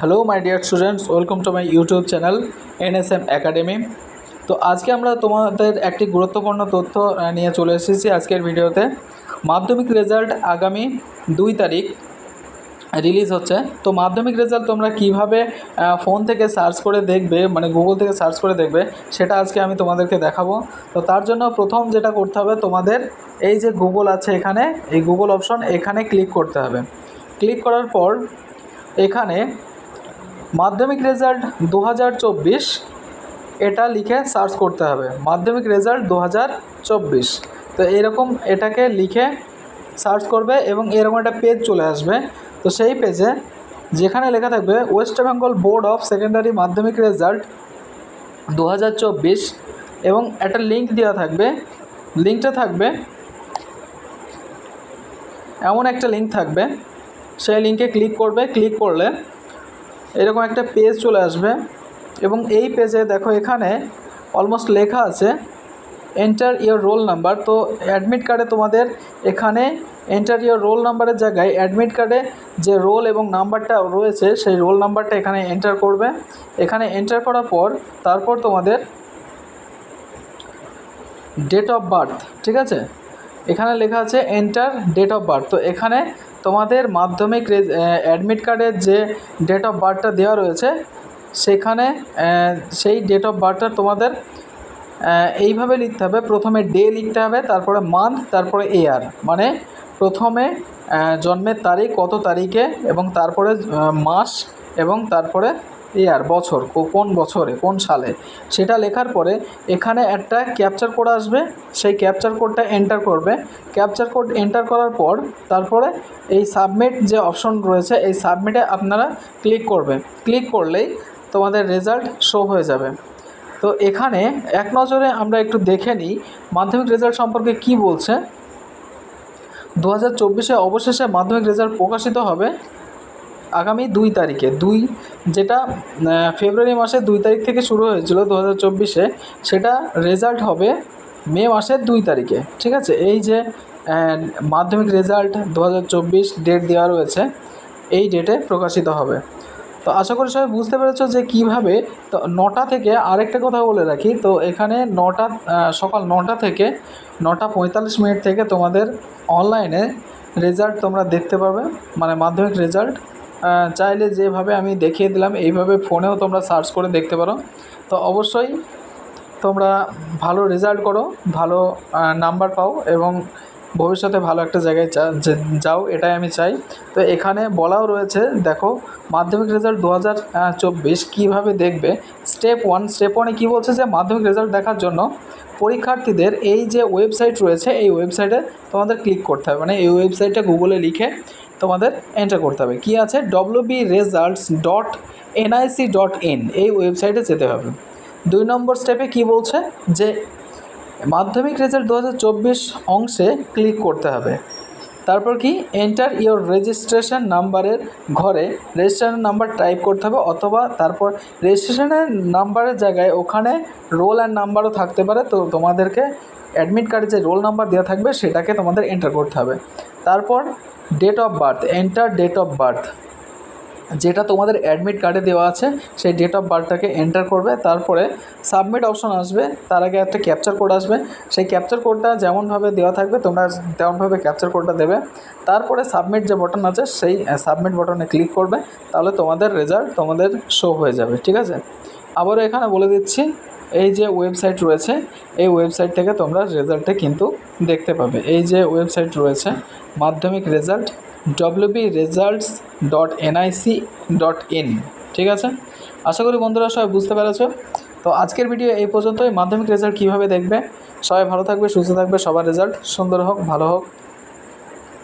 Hello my dear students, welcome to my YouTube channel NSM academy. तो आज के আমরা তোমাদের একটি গুরুত্বপূর্ণ তথ্য নিয়ে চলে এসেছি আজকের ভিডিওতে। মাধ্যমিক রেজাল্ট আগামী 2 তারিখ রিলিজ হচ্ছে। তো মাধ্যমিক রেজাল্ট তোমরা কিভাবে ফোন থেকে সার্চ করে দেখবে, মানে গুগল থেকে সার্চ করে দেখবে, সেটা আজকে আমি তোমাদেরকে দেখাবো। তো তার জন্য প্রথম যেটা করতে হবে, তোমাদের এই যে গুগল আছে এখানে, এই গুগল অপশন এখানে ক্লিক করতে হবে। ক্লিক করার পর এখানে মাধ্যমিক রেজাল্ট 2024 এটা লিখে সার্চ করতে হবে, মাধ্যমিক রেজাল্ট 2024। তো এরকম এটাকে লিখে সার্চ করবে এবং এরকম একটা পেজ চলে আসবে। তো সেই পেজে যেখানে লেখা থাকবে West Bengal board of secondary মাধ্যমিক রেজাল্ট 2024 এবং একটা লিঙ্ক দেওয়া থাকবে। লিঙ্কটা থাকবে এমন একটা লিঙ্ক থাকবে, সেই লিঙ্কে ক্লিক করবে। ক্লিক করলে এরকম একটা পেজ চলে আসবে এবং এই পেজে দেখো এখানে অলমোস্ট লেখা আছে এন্টার ইওর রোল নাম্বার। তো অ্যাডমিট কার্ডে তোমাদের এখানে এন্টার ইওর রোল নাম্বারের জায়গায় অ্যাডমিট কার্ডে যে রোল এবং নাম্বারটা রয়েছে সেই রোল নাম্বারটা এখানে এন্টার করবে। এখানে এন্টার করার পর তারপর তোমাদের ডেট অফ বার্থ, ঠিক আছে, এখানে লেখা আছে এন্টার ডেট অফ বার্থ। তো এখানে তোমাদের মাধ্যমিক অ্যাডমিট কার্ডের যে ডেট অফ বার্থটা দেওয়া রয়েছে সেখানে সেই ডেট অফ বার্থটা তোমাদের এইভাবে লিখতে হবে। প্রথমে ডে লিখতে হবে, তারপরে মান্থ, তারপরে ইয়ার, মানে প্রথমে জন্মের তারিখ কত তারিখে এবং তারপরে মাস এবং তারপরে ইয়ার বছর, কোন বছরে কোন সালে, সেটা লেখার পরে এখানে একটা ক্যাপচার কোড আসবে। সেই ক্যাপচার কোডটা এন্টার করবে। ক্যাপচার কোড এন্টার করার পর তারপরে এই সাবমিট যে অপশন রয়েছে এই সাবমিটে আপনারা ক্লিক করবে। ক্লিক করলেই তোমাদের রেজাল্ট শো হয়ে যাবে। তো এখানে এক নজরে আমরা একটু দেখে নিই মাধ্যমিক রেজাল্ট সম্পর্কে কি বলছে। 2024 অবশেষে মাধ্যমিক রেজাল্ট প্রকাশিত হবে আগামী 2 তারিখে। যেটা ফেব্রুয়ারি মাসের 2 তারিখ থেকে শুরু হয়েছিল 2024, সেটা রেজাল্ট হবে মে মাসের 2 তারিখে, ঠিক আছে। এই যে মাধ্যমিক রেজাল্ট 2024 ডেট দেওয়া রয়েছে, এই ডেটে প্রকাশিত হবে। তো আশা করি সবাই বুঝতে পেরেছো যে কীভাবে। তো 9টা থেকে আরেকটা কথা বলে রাখি, তো এখানে সকাল 9টা থেকে 9:45 থেকে তোমাদের অনলাইনে রেজাল্ট তোমরা দেখতে পাবে, মানে মাধ্যমিক রেজাল্ট। চাইলে যেভাবে আমি দেখিয়ে দিলাম এইভাবে ফোনেও তোমরা সার্চ করে দেখতে পারো। তো অবশ্যই তোমরা ভালো রেজাল্ট করো, ভালো নাম্বার পাও এবং ভবিষ্যতে ভালো একটা জায়গায় যাও, এটাই আমি চাই। তো এখানে বলাও রয়েছে, দেখো মাধ্যমিক রেজাল্ট 2024 কীভাবে দেখবে। স্টেপ 1 কী বলছে যে মাধ্যমিক রেজাল্ট দেখার জন্য পরীক্ষার্থীদের এই যে ওয়েবসাইট রয়েছে এই ওয়েবসাইটে তোমাদের ক্লিক করতে হবে, মানে এই ওয়েবসাইটটা গুগলে লিখে তোমাদের এন্টার করতে হবে। কি আছে wbresults.nic.in, এই ওয়েবসাইটে যেতে হবে। 2 নম্বর স্টেপে কি বলছে যে মাধ্যমিক রেজাল্ট 2024 অংশে ক্লিক করতে হবে। তারপর কি এন্টার ইওর রেজিস্ট্রেশন নাম্বারের ঘরে রেজিস্ট্রেশন নাম্বার টাইপ করতে হবে, অথবা তারপর রেজিস্ট্রেশনের নাম্বারের জায়গায় ওখানে রোল অ্যান্ড নাম্বারও থাকতে পারে। তো তোমাদেরকে অ্যাডমিট কার্ডে যে রোল নাম্বার দেওয়া থাকবে সেটাকে তোমাদের এন্টার করতে হবে। তারপর date of birth, enter date of birth, যেটা তোমাদের অ্যাডমিট কার্ডে দেওয়া আছে সেই ডেট অফ বার্থটাকে এন্টার করবে। তারপরে সাবমিট অপশন আসবে, তার আগে একটা ক্যাপচার কোড আসবে। সেই ক্যাপচার কোডটা যেমনভাবে দেওয়া থাকবে তোমরা তেমনভাবে ক্যাপচার কোডটা দেবে। তারপরে সাবমিট যে বাটন আছে সেই সাবমিট বাটনে ক্লিক করবে, তাহলে তোমাদের রেজাল্ট তোমাদের শো হয়ে যাবে, ঠিক আছে। আবারও এখানে বলে দিচ্ছি, এই যে ওয়েবসাইট রয়েছে এই ওয়েবসাইট থেকে তোমরা রেজাল্টটা কিন্তু দেখতে পাবে। এই যে ওয়েবসাইট রয়েছে মাধ্যমিক রেজাল্ট wbresults.nic.in, ঠিক আছে। আশা করি বন্ধুরা সবাই বুঝতে পেরেছো। তো আজকের ভিডিও এই পর্যন্তই। মাধ্যমিক রেজাল্ট কীভাবে দেখবে, সবাই ভালো থাকবে, সুস্থ থাকবে, সবার রেজাল্ট সুন্দর হোক, ভালো হোক।